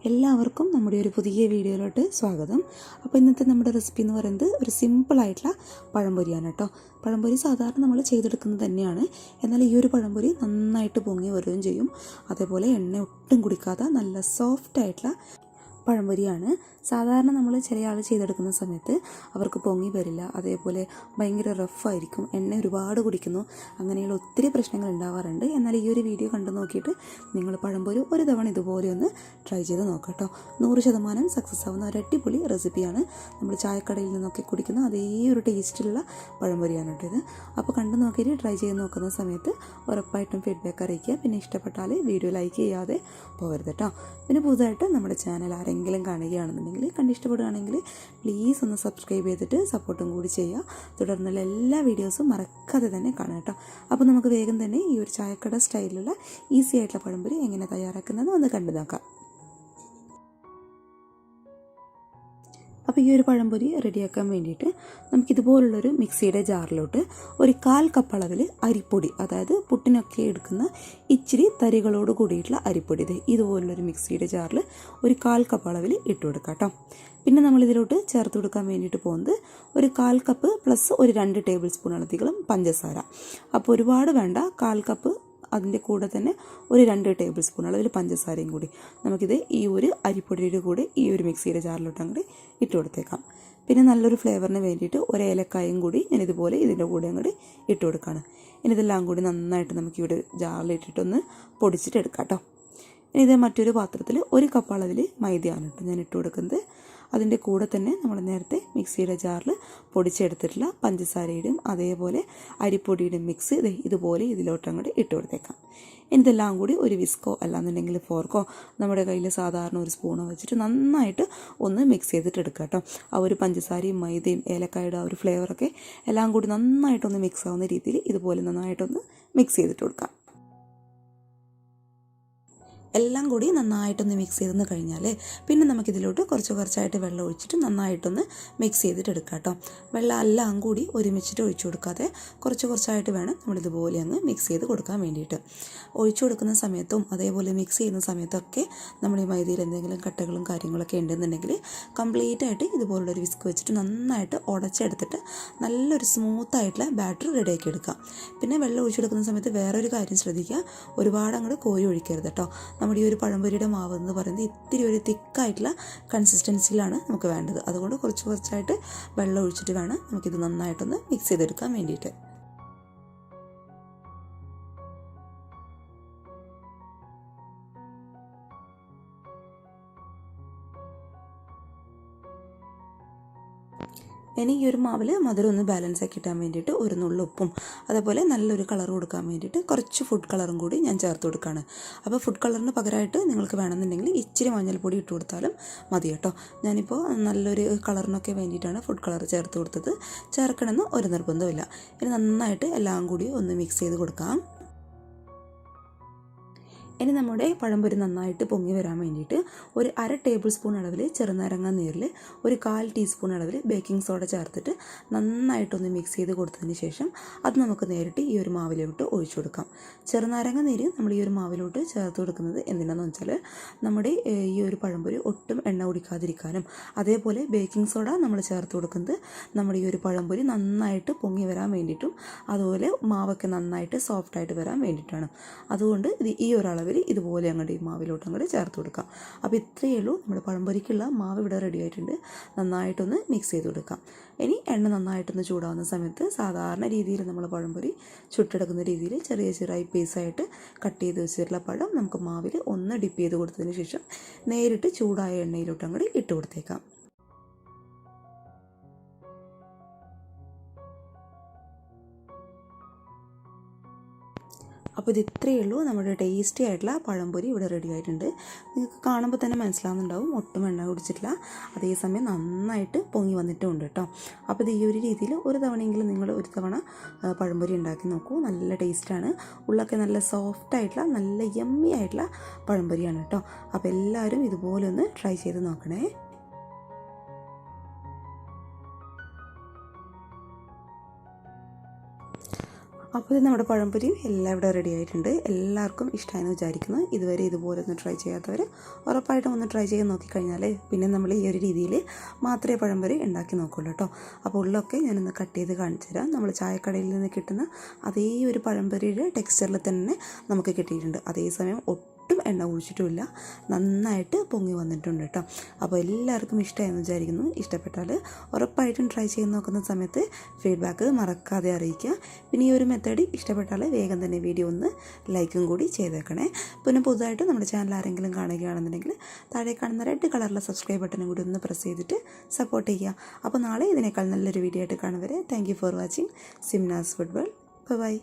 എല്ലാവർക്കും നമ്മുടെ ഒരു പുതിയ വീഡിയോയിലോട്ട് സ്വാഗതം. അപ്പോൾ ഇന്നത്തെ നമ്മുടെ റെസിപ്പി എന്ന് പറയുന്നത് ഒരു സിമ്പിളായിട്ടുള്ള പഴംപൊരിയാണ് കേട്ടോ. പഴംപൊരി സാധാരണ നമ്മൾ ചെയ്തെടുക്കുന്നത് തന്നെയാണ്. എന്നാൽ ഈ ഒരു പഴംപൊരി നന്നായിട്ട് പൊങ്ങി വരികയും ചെയ്യും. അതേപോലെ എണ്ണ ഒട്ടും കുടിക്കാതെ നല്ല സോഫ്റ്റ് ആയിട്ടുള്ള പഴംപൊരിയാണ്. സാധാരണ നമ്മൾ ചില ആൾ ചെയ്തെടുക്കുന്ന സമയത്ത് അവർക്ക് പൊങ്ങി വരില്ല, അതേപോലെ ഭയങ്കര റഫായിരിക്കും, എണ്ണ ഒരുപാട് കുടിക്കുന്നു, അങ്ങനെയുള്ള ഒത്തിരി പ്രശ്നങ്ങൾ ഉണ്ടാവാറുണ്ട്. എന്നാൽ ഈ ഒരു വീഡിയോ കണ്ടു നോക്കിയിട്ട് നിങ്ങൾ പഴംപൊരി ഒരു തവണ ഇതുപോലെ ഒന്ന് ട്രൈ ചെയ്ത് നോക്കട്ടോ. 100% സക്സസ് ആവുന്ന ഒരു അടിപൊളി റെസിപ്പിയാണ്. നമ്മൾ ചായക്കടയിൽ നിന്നൊക്കെ കുടിക്കുന്ന അതേ ഒരു ടേസ്റ്റിലുള്ള പഴംപൊരിയാണ് കേട്ടോ ഇത്. അപ്പോൾ കണ്ടു നോക്കിയിട്ട് ട്രൈ ചെയ്ത് നോക്കുന്ന സമയത്ത് ഉറപ്പായിട്ടും ഫീഡ്ബാക്ക് അറിയിക്കുക. പിന്നെ ഇഷ്ടപ്പെട്ടാൽ വീഡിയോ ലൈക്ക് ചെയ്യാതെ പോകരുത് കേട്ടോ. പിന്നെ പുതുതായിട്ട് നമ്മുടെ ചാനൽ ആരെങ്കിലും കാണുകയാണെന്നുണ്ടെങ്കിൽ കണ്ടിഷ്ടപ്പെടുകയാണെങ്കിൽ പ്ലീസ് ഒന്ന് സബ്സ്ക്രൈബ് ചെയ്തിട്ട് സപ്പോർട്ടും കൂടി ചെയ്യുക. തുടർന്നുള്ള എല്ലാ വീഡിയോസും മറക്കാതെ തന്നെ കാണുക കേട്ടോ. അപ്പോൾ നമുക്ക് വേഗം തന്നെ ഈ ഒരു ചായക്കട സ്റ്റൈലിലുള്ള ഈസി ആയിട്ടുള്ള പഴംപൊരി എങ്ങനെ തയ്യാറാക്കുന്നത് ഒന്ന് കണ്ടു നോക്കാം. അപ്പോൾ ഈ ഒരു പഴംപൊരി റെഡിയാക്കാൻ വേണ്ടിയിട്ട് നമുക്കിതുപോലുള്ളൊരു മിക്സിയുടെ ജാറിലോട്ട് ഒരു 1/4 കപ്പ് അളവിൽ അരിപ്പൊടി, അതായത് പുട്ടിനൊക്കെ എടുക്കുന്ന ഇച്ചിരി തരികളോട് കൂടിയിട്ടുള്ള അരിപ്പൊടി ഇതുപോലുള്ളൊരു മിക്സിയുടെ ജാറിൽ ഒരു 1/4 കപ്പ് അളവിൽ ഇട്ട് കൊടുക്കാം കേട്ടോ. പിന്നെ നമ്മളിതിലോട്ട് ചേർത്ത് കൊടുക്കാൻ വേണ്ടിയിട്ട് പോകുന്നത് ഒരു 1/4 കപ്പ് പ്ലസ് ഒരു 2 ടേബിൾ സ്പൂൺ അളവിലും പഞ്ചസാര. അപ്പോൾ ഒരുപാട് വേണ്ട, 1/4 കപ്പ് അതിൻ്റെ കൂടെ തന്നെ ഒരു 2 ടേബിൾ സ്പൂൺ അളവിൽ പഞ്ചസാരയും കൂടി നമുക്കിത് ഈ ഒരു അരിപ്പൊടിയുടെ കൂടെ ഈ ഒരു മിക്സിയുടെ ജാറിലോട്ട് അങ്ങോട്ട് ഇട്ട് കൊടുത്തേക്കാം. പിന്നെ നല്ലൊരു ഫ്ലേവറിന് വേണ്ടിയിട്ട് ഒരു ഏലക്കായും കൂടി ഞാൻ ഇതുപോലെ ഇതിൻ്റെ കൂടെ അങ്ങോട്ട് ഇട്ട് കൊടുക്കുകയാണ്. ഇനി ഇതെല്ലാം കൂടി നന്നായിട്ട് നമുക്കിവിടെ ജാറിലിട്ടിട്ടൊന്ന് പൊടിച്ചിട്ട് എടുക്കാം കേട്ടോ. ഇനി ഇത് മറ്റൊരു പാത്രത്തിൽ 1 കപ്പ് അളവിൽ മൈദയാണ് കേട്ടോ ഞാൻ ഇട്ട് കൊടുക്കുന്നത്. അതിൻ്റെ കൂടെ തന്നെ നമ്മൾ നേരത്തെ മിക്സിയുടെ ജാറിൽ പൊടിച്ചെടുത്തിട്ടുള്ള പഞ്ചസാരയുടെയും അതേപോലെ അരിപ്പൊടിയുടെയും മിക്സ് ഇതുപോലെ ഇതിലോട്ട് അങ്ങോട്ട് ഇട്ട് കൊടുത്തേക്കാം. ഇതെല്ലാം കൂടി ഒരു വിസ്കോ അല്ലാന്നുണ്ടെങ്കിൽ ഫോർക്കോ നമ്മുടെ കയ്യിൽ സാധാരണ ഒരു സ്പൂണോ വെച്ചിട്ട് നന്നായിട്ട് ഒന്ന് മിക്സ് ചെയ്തിട്ട് എടുക്കുക കേട്ടോ. ആ ഒരു പഞ്ചസാരയും മൈദയും ഏലക്കായുടെ ആ ഒരു ഫ്ലേവറൊക്കെ എല്ലാം കൂടി നന്നായിട്ടൊന്ന് മിക്സ് ആവുന്ന രീതിയിൽ ഇതുപോലെ നന്നായിട്ടൊന്ന് മിക്സ് ചെയ്തിട്ട് കൊടുക്കാം. എല്ലാം കൂടി നന്നായിട്ടൊന്ന് മിക്സ് ചെയ്തെന്ന് കഴിഞ്ഞാൽ പിന്നെ നമുക്കിതിലോട്ട് കുറച്ചായിട്ട് വെള്ളം ഒഴിച്ചിട്ട് നന്നായിട്ടൊന്ന് മിക്സ് ചെയ്തിട്ട് എടുക്കാം കേട്ടോ. വെള്ളം എല്ലാം കൂടി ഒരുമിച്ചിട്ട് ഒഴിച്ചു കൊടുക്കാതെ കുറച്ചായിട്ട് വേണം നമ്മളിതുപോലെ അങ്ങ് മിക്സ് ചെയ്ത് കൊടുക്കാൻ വേണ്ടിയിട്ട്. ഒഴിച്ചു കൊടുക്കുന്ന സമയത്തും അതേപോലെ മിക്സ് ചെയ്യുന്ന സമയത്തൊക്കെ നമ്മൾ ഈ മൈദയിൽ എന്തെങ്കിലും കട്ടകളും കാര്യങ്ങളൊക്കെ ഉണ്ടെന്നുണ്ടെങ്കിൽ കംപ്ലീറ്റ് ആയിട്ട് ഇതുപോലുള്ളൊരു വിസ്ക് വെച്ചിട്ട് നന്നായിട്ട് ഉടച്ചെടുത്തിട്ട് നല്ലൊരു സ്മൂത്തായിട്ടുള്ള ബാറ്റർ റെഡിയാക്കി എടുക്കാം. പിന്നെ വെള്ളം ഒഴിച്ചു കൊടുക്കുന്ന സമയത്ത് വേറൊരു കാര്യം ശ്രദ്ധിക്കുക, ഒരുപാട് അങ്ങോട്ട് കോരി ഒഴിക്കരുത് കേട്ടോ. നമ്മുടെ ഈ ഒരു പഴംപൊരിയുടെ മാവ് എന്ന് പറയുന്നത് ഇത്തിരി ഒരു തിക്കായിട്ടുള്ള കൺസിസ്റ്റൻസിയിലാണ് നമുക്ക് വേണ്ടത്. അതുകൊണ്ട് കുറച്ചായിട്ട് വെള്ളം ഒഴിച്ചിട്ട് വേണം നമുക്കിത് നന്നായിട്ടൊന്ന് മിക്സ് ചെയ്തെടുക്കാൻ വേണ്ടിയിട്ട്. ഇനി ഈ ഒരു മാവിൽ മധുരം ഒന്ന് ബാലൻസ് ആക്കി ഇട്ടാൻ വേണ്ടിയിട്ട് ഒരു നുള്ളു ഉപ്പും അതേപോലെ നല്ലൊരു കളർ കൊടുക്കാൻ വേണ്ടിയിട്ട് കുറച്ച് ഫുഡ് കളറും കൂടി ഞാൻ ചേർത്ത് കൊടുക്കുകയാണ്. അപ്പോൾ ഫുഡ് കളറിന് പകരമായിട്ട് നിങ്ങൾക്ക് വേണമെന്നുണ്ടെങ്കിൽ ഇച്ചിരി മഞ്ഞൾപ്പൊടി ഇട്ട് കൊടുത്താലും മതി കേട്ടോ. ഞാനിപ്പോൾ നല്ലൊരു കളറിനൊക്കെ വേണ്ടിയിട്ടാണ് ഫുഡ് കളർ ചേർത്ത് കൊടുത്തത്. ചേർക്കണമെന്ന് ഒരു നിർബന്ധമില്ല. ഇനി നന്നായിട്ട് എല്ലാം കൂടി ഒന്ന് മിക്സ് ചെയ്ത് കൊടുക്കാം. ഇനി നമ്മുടെ പഴംപൊരി നന്നായിട്ട് പൊങ്ങി വരാൻ വേണ്ടിയിട്ട് ഒരു 1/2 ടേബിൾ സ്പൂൺ അളവിൽ ചെറുനാരങ്ങ നീരിൽ ഒരു 1/4 ടീസ്പൂൺ അളവിൽ ബേക്കിംഗ് സോഡ ചേർത്തിട്ട് നന്നായിട്ടൊന്ന് മിക്സ് ചെയ്ത് കൊടുത്തതിന് ശേഷം അത് നമുക്ക് നേരിട്ട് ഈ ഒരു മാവിലോട്ട് ഒഴിച്ചു കൊടുക്കാം. ചെറുനാരങ്ങ നീര് നമ്മൾ ഈ ഒരു മാവിലോട്ട് ചേർത്ത് കൊടുക്കുന്നത് എന്തിനാണെന്ന് വെച്ചാൽ നമ്മുടെ ഈ ഒരു പഴംപൊരി ഒട്ടും എണ്ണ കുടിക്കാതിരിക്കാനും അതേപോലെ ബേക്കിംഗ് സോഡ നമ്മൾ ചേർത്ത് കൊടുക്കുന്നത് നമ്മുടെ ഈ ഒരു പഴംപൊരി നന്നായിട്ട് പൊങ്ങി വരാൻ വേണ്ടിയിട്ടും അതുപോലെ മാവൊക്കെ നന്നായിട്ട് സോഫ്റ്റായിട്ട് വരാൻ വേണ്ടിയിട്ടാണ്. അതുകൊണ്ട് ഈ ഒരു അളവിൽ ഇതുപോലെ അങ്ങോട്ട് ഈ മാവിലോട്ട് അങ്ങോട്ട് ചേർത്ത് കൊടുക്കാം. അപ്പോൾ ഇത്രയേ ഉള്ളൂ, നമ്മുടെ പഴംപൊരിക്കുള്ള മാവ് ഇവിടെ റെഡി ആയിട്ടുണ്ട്. നന്നായിട്ടൊന്ന് മിക്സ് ചെയ്ത് കൊടുക്കാം. ഇനി എണ്ണ നന്നായിട്ടൊന്ന് ചൂടാവുന്ന സമയത്ത് സാധാരണ രീതിയിൽ നമ്മൾ പഴംപൊരി ചുട്ടെടുക്കുന്ന രീതിയിൽ ചെറിയ പീസായിട്ട് കട്ട് ചെയ്ത് വെച്ചിട്ടുള്ള പഴം നമുക്ക് മാവിൽ ഒന്ന് ഡിപ്പ് ചെയ്ത് കൊടുത്തതിന് ശേഷം നേരിട്ട് ചൂടായ എണ്ണയിലോട്ട് അങ്ങോട്ട് ഇട്ട് കൊടുത്തേക്കാം. അപ്പോൾ ഇത് ഇത്രയേ ഉള്ളൂ, നമ്മുടെ ടേസ്റ്റി ആയിട്ടുള്ള പഴംപൊരി ഇവിടെ റെഡി ആയിട്ടുണ്ട്. നിങ്ങൾക്ക് കാണുമ്പോൾ തന്നെ മനസ്സിലാവുന്നുണ്ടാവും ഒട്ടും എണ്ണ കുടിച്ചിട്ടില്ല, അതേസമയം നന്നായിട്ട് പൊങ്ങി വന്നിട്ടുമുണ്ട് കേട്ടോ. അപ്പോൾ ഇത് ഈ ഒരു രീതിയിൽ ഒരു തവണയെങ്കിലും നിങ്ങൾ ഒരു തവണ പഴംപൊരി ഉണ്ടാക്കി നോക്കൂ. നല്ല ടേസ്റ്റാണ്, ഉള്ളൊക്കെ നല്ല സോഫ്റ്റായിട്ടുള്ള നല്ല യമ്മി ആയിട്ടുള്ള പഴംപൊരിയാണ് കേട്ടോ. അപ്പോൾ എല്ലാവരും ഇതുപോലെ ഒന്ന് ട്രൈ ചെയ്ത് നോക്കണേ. അപ്പോൾ ഇത് നമ്മുടെ പഴംപൊരിയും എല്ലാം ഇവിടെ റെഡി ആയിട്ടുണ്ട്. എല്ലാവർക്കും ഇഷ്ടമായെന്ന് വിചാരിക്കുന്നു. ഇതുവരെ ഇതുപോലെ ഒന്ന് ട്രൈ ചെയ്യാത്തവർ ഉറപ്പായിട്ടും ഒന്ന് ട്രൈ ചെയ്ത് നോക്കിക്കഴിഞ്ഞാൽ പിന്നെ നമ്മൾ ഈ ഒരു രീതിയിൽ മാത്രമേ പഴംപൊരി ഉണ്ടാക്കി നോക്കുള്ളൂ കേട്ടോ. അപ്പോൾ ഉള്ളൊക്കെ ഞാനൊന്ന് കട്ട് ചെയ്ത് കാണിച്ചു തരാം. നമ്മൾ ചായക്കടയിൽ നിന്ന് കിട്ടുന്ന അതേ ഒരു പഴംപൊരിയുടെ ടെക്സ്ചറിൽ തന്നെ നമുക്ക് കിട്ടിയിട്ടുണ്ട്. അതേസമയം ഒട്ടും എണ്ണ ഒഴിച്ചിട്ടുമില്ല, നന്നായിട്ട് പൊങ്ങി വന്നിട്ടുണ്ട് കേട്ടോ. അപ്പോൾ എല്ലാവർക്കും ഇഷ്ടമായെന്ന് വിചാരിക്കുന്നു. ഇഷ്ടപ്പെട്ടാൽ ഉറപ്പായിട്ടും ട്രൈ ചെയ്ത് നോക്കുന്ന സമയത്ത് ഫീഡ്ബാക്ക് മറക്കാതെ അറിയിക്കുക. പിന്നെ ഈ ഒരു മെത്തേഡ് ഇഷ്ടപ്പെട്ടാൽ വേഗം തന്നെ വീഡിയോ ഒന്ന് ലൈക്കും കൂടി ചെയ്തേക്കണേ. പിന്നെ പുതുതായിട്ട് നമ്മുടെ ചാനൽ ആരെങ്കിലും കാണുകയാണെന്നുണ്ടെങ്കിൽ താഴെ കാണുന്ന റെഡ് കളറിലെ സബ്സ്ക്രൈബ് ബട്ടനും കൂടി ഒന്ന് പ്രസ് ചെയ്തിട്ട് സപ്പോർട്ട് ചെയ്യുക. അപ്പോൾ നാളെ ഇതിനേക്കാൾ നല്ലൊരു വീഡിയോ ആയിട്ട് കാണുവരെ thank you for watching Simnas food world. By.